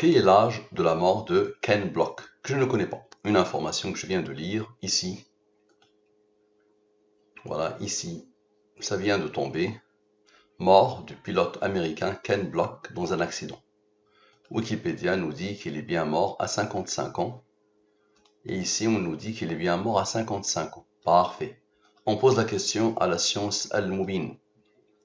Quel est l'âge de la mort de Ken Block? Que je ne connais pas. Une information que je viens de lire ici. Voilà, ici, ça vient de tomber. Mort du pilote américain Ken Block dans un accident. Wikipédia nous dit qu'il est bien mort à 55 ans. Et ici, on nous dit qu'il est bien mort à 55 ans. Parfait. On pose la question à la science Al-Mubin.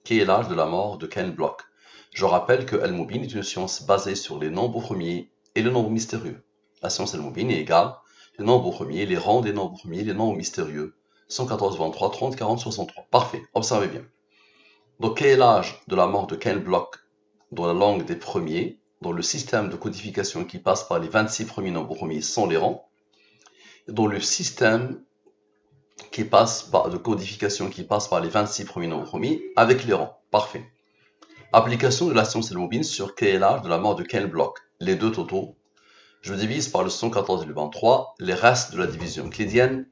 Quel est l'âge de la mort de Ken Block? Je rappelle que Al-Mubin est une science basée sur les nombres premiers et le nombre mystérieux. La science Al-Mubin est égale les nombres premiers, les rangs des nombres premiers, les nombres mystérieux. 114, 23, 30, 40, 63. Parfait. Observez bien. Donc, quel est l'âge de la mort de Ken Block dans la langue des premiers, dans le système de codification qui passe par les 26 premiers nombres premiers sans les rangs, et dans le système de codification qui passe par les 26 premiers nombres premiers avec les rangs. Parfait. Application de la science Al-Mubin sur quel est l'âge de la mort de Ken Block? Les deux totaux. Je divise par le 114 et le 23, les restes de la division euclidienne.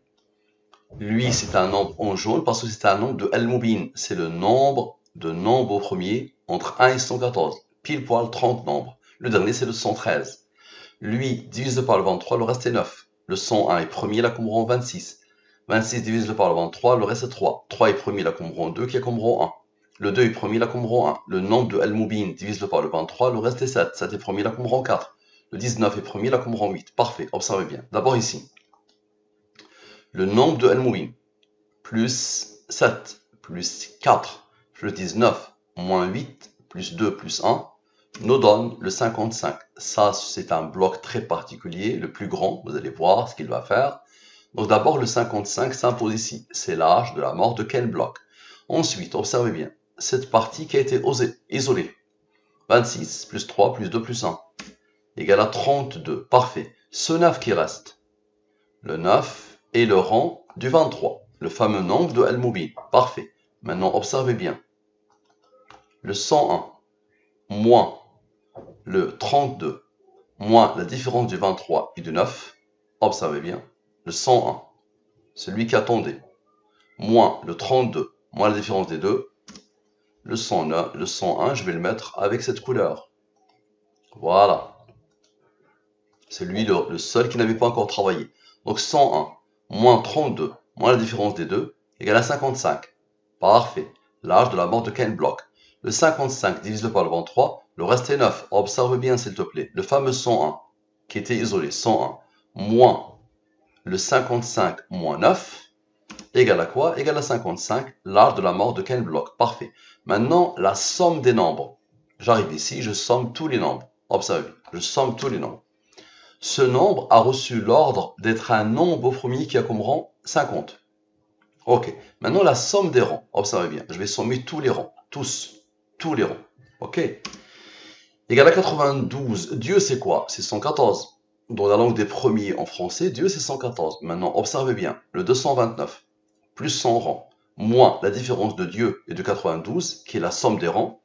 Lui, c'est un nombre en jaune parce que c'est un nombre de Al-Mubin. C'est le nombre de nombres premiers entre 1 et 114. Pile poil 30 nombres. Le dernier, c'est le 113. Lui, divisé par le 23, le reste est 9. Le 101 est premier, la comprend 26. 26 divisé par le 23, le reste est 3. 3 est premier, la comprend 2, qui a comprend 1. Le 2 est premier, la comprend 1. Le nombre de Al-Mubin divisé par le 23, le reste est 7. 7 est premier, la comprend 4. Le 19 est premier, la comprend 8. Parfait, observez bien. D'abord ici, le nombre de Al-Mubin, plus 7, plus 4, plus 19, moins 8, plus 2, plus 1, nous donne le 55. Ça, c'est un bloc très particulier, le plus grand. Vous allez voir ce qu'il va faire. Donc d'abord, le 55 s'impose ici. C'est l'âge de la mort de Ken Block. Ensuite, observez bien, cette partie qui a été isolée. 26 plus 3 plus 2 plus 1 égale à 32. Parfait. Ce 9 qui reste, le 9 est le rang du 23, le fameux nombre de Al-Mubin. Parfait. Maintenant, observez bien. Le 101 moins le 32 moins la différence du 23 et du 9. Observez bien. Le 101, celui qui attendait, moins le 32 moins la différence des deux. Le 109, le 101, je vais le mettre avec cette couleur. Voilà. C'est lui le seul qui n'avait pas encore travaillé. Donc 101 moins 32 moins la différence des deux égale à 55. Parfait. L'âge de la mort de Ken Block. Le 55 divisé par le 23, le reste est 9. Observe bien s'il te plaît. Le fameux 101 qui était isolé, 101 moins le 55 moins 9 égale à quoi? Égale à 55, l'âge de la mort de Ken Block. Parfait. Maintenant, la somme des nombres. J'arrive ici, je somme tous les nombres. Observez, je somme tous les nombres. Ce nombre a reçu l'ordre d'être un nombre premier qui a comme rang 50. Ok. Maintenant, la somme des rangs. Observez bien, je vais sommer tous les rangs. Tous les rangs. Ok. Égale à 92. Dieu, c'est quoi? C'est 114. Dans la langue des premiers en français, Dieu, c'est 114. Maintenant, observez bien, le 229 plus 100 rangs, moins la différence de Dieu et de 92, qui est la somme des rangs,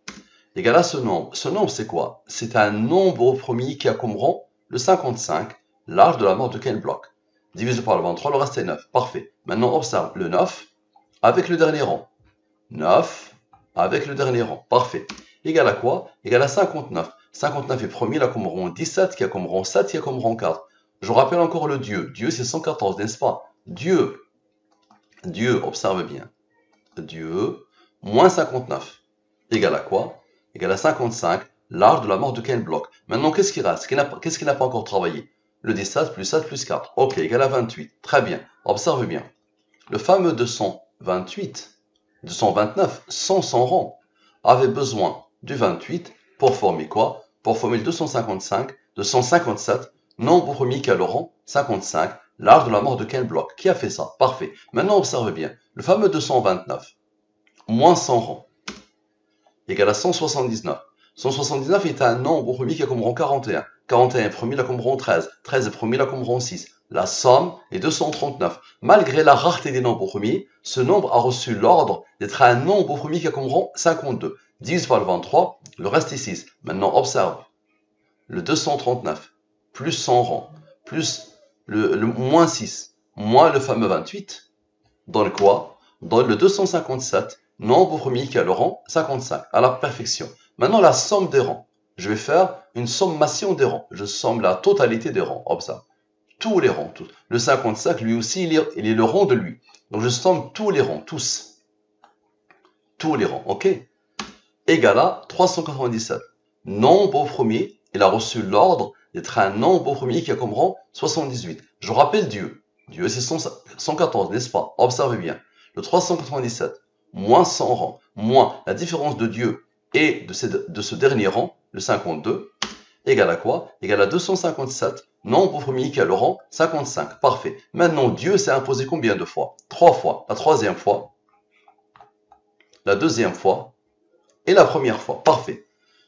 égale à ce nombre. Ce nombre, c'est quoi? C'est un nombre premier qui a comme rang le 55, l'âge de la mort de Ken Block. Divisé par le 23, le reste est 9. Parfait. Maintenant, observe le 9 avec le dernier rang. 9 avec le dernier rang. Parfait. Égal à quoi? Égal à 59. 59 est premier, là comme rang 17, qui a comme rang 7, qui a comme rang 4. Je rappelle encore le Dieu. Dieu, c'est 114, n'est-ce pas? Dieu, observe bien. Dieu, moins 59. Égal à quoi? Égal à 55, l'âge de la mort de Ken Block. Maintenant, qu'est-ce qui reste? Qu'est-ce qu'il n'a pas encore travaillé? Le 17 plus 7 plus 4. Ok, égal à 28. Très bien. Observe bien. Le fameux 228, 229, sans son rang, avait besoin du 28 pour former quoi? Pour former le 255, 257, nombre premier qui a le rang 55, l'âge de la mort de Ken Block. Qui a fait ça? Parfait. Maintenant, observe bien. Le fameux 229, moins 100 rangs, égale à 179. 179 est un nombre premier qui a comme rang 41. 41 est premier, là comme rang 13. 13 est premier, là comme rang 6. La somme est 239. Malgré la rareté des nombres premiers, ce nombre a reçu l'ordre d'être un nombre premier qui a comme rang 52. Divise par le 23, le reste est 6. Maintenant, observe. Le 239, plus 100 rangs, plus le moins 6, moins le fameux 28, donne quoi? Donne le 257, nombre premier qui a le rang 55, à la perfection. Maintenant, la somme des rangs. je vais faire une sommation des rangs. Je somme la totalité des rangs. Observe. Tous les rangs. Tous. Le 55, lui aussi, il est le rang de lui. Donc je somme tous les rangs, tous. Tous les rangs, ok? Égal à 397. Nombre premier, il a reçu l'ordre d'être un nombre premier qui a comme rang 78. Je rappelle Dieu. Dieu, c'est 114, n'est-ce pas? Observez bien. Le 397, moins 100 rangs, moins la différence de Dieu et de ce dernier rang, le 52, égale à quoi? Égale à 257, nombre premier qui a le rang 55. Parfait. Maintenant, Dieu s'est imposé combien de fois? 3 fois. La troisième fois, la deuxième fois et la première fois. Parfait.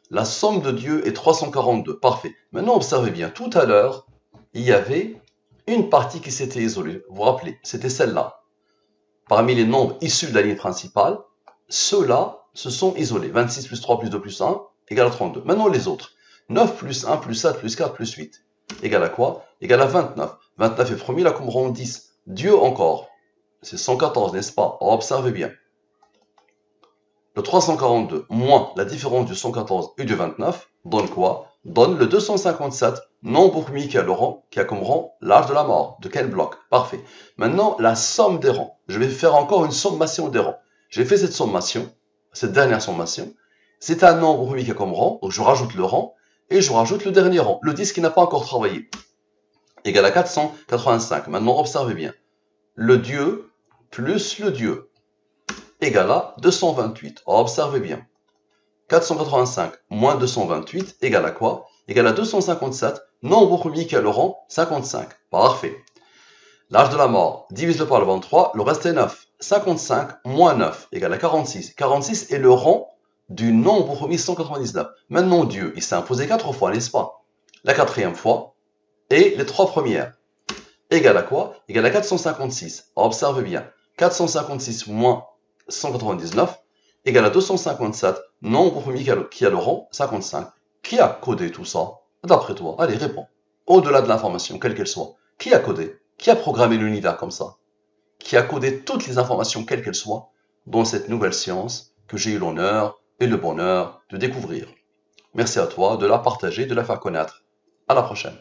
La somme de Dieu est 342. Parfait. Maintenant, observez bien. Tout à l'heure, il y avait une partie qui s'était isolée. Vous vous rappelez? C'était celle-là. Parmi les nombres issus de la ligne principale, ceux-là se sont isolés. 26 plus 3 plus 2 plus 1 égale à 32. Maintenant, les autres. 9 plus 1 plus 7 plus 4 plus 8 égale à quoi? Égale à 29. 29 est premier, là, comme rang 10. Dieu encore. C'est 114, n'est-ce pas? Observez bien. Le 342 moins la différence du 114 et du 29 donne quoi? Donne le 257, nombre premier qui a comme rang l'âge de la mort. De quel bloc? Parfait. Maintenant, la somme des rangs. Je vais faire encore une sommation des rangs. J'ai fait cette sommation, cette dernière sommation. C'est un nombre premier qui a comme rang, donc je rajoute le rang, et je rajoute le dernier rang, le 10 qui n'a pas encore travaillé. Égal à 485. Maintenant, observez bien. Le Dieu plus le Dieu égale à 228. Observez bien. 485 moins 228 égale à quoi? Égale à 257, nombre premier qui a le rang 55. Parfait. L'âge de la mort, divise-le par le 23, le reste est 9. 55 moins 9 égale à 46. 46 est le rang du nombre premier 199. Maintenant Dieu, il s'est imposé 4 fois, n'est-ce pas? La quatrième fois et les 3 premières. Égale à quoi? Égale à 456. Observez bien. 456 moins 199 égale à 257, nombre premier qui a le rang 55. Qui a codé tout ça? D'après toi, allez, réponds. Au-delà de l'information, quelle qu'elle soit, qui a codé? Qui a programmé l'univers comme ça? Qui a codé toutes les informations, quelles qu'elles soient, dans cette nouvelle science que j'ai eu l'honneur et le bonheur de découvrir? Merci à toi de la partager, de la faire connaître. À la prochaine.